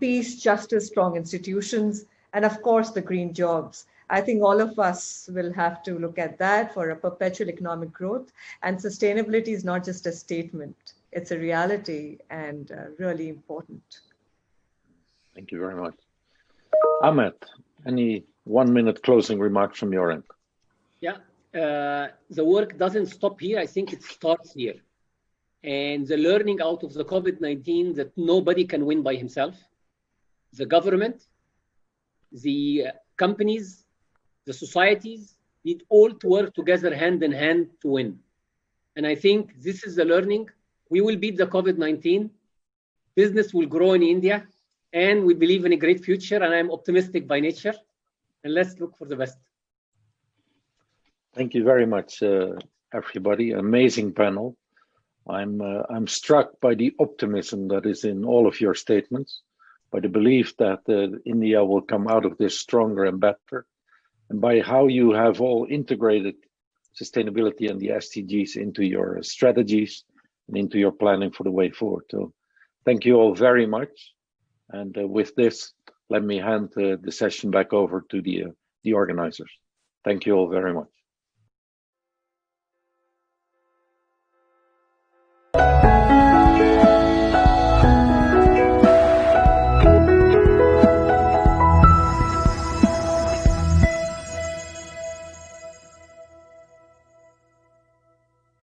peace, justice, strong institutions, and of course the green jobs. I think all of us will have to look at that for a perpetual economic growth, and sustainability is not just a statement. It's a reality and really important. Thank you very much. Ahmed, any 1 minute closing remarks from your end? Yeah, the work doesn't stop here. I think it starts here. And the learning out of the COVID-19 that nobody can win by himself. The government, the companies, the societies need all to work together hand in hand to win. And I think this is the learning. We will beat the COVID-19. Business will grow in India, and we believe in a great future. And I'm optimistic by nature. And let's look for the best. Thank you very much, everybody. Amazing panel. I'm struck by the optimism that is in all of your statements, by the belief that India will come out of this stronger and better, and by how you have all integrated sustainability and the SDGs into your strategies and into your planning for the way forward. So thank you all very much. And with this, let me hand the session back over to the organizers. Thank you all very much.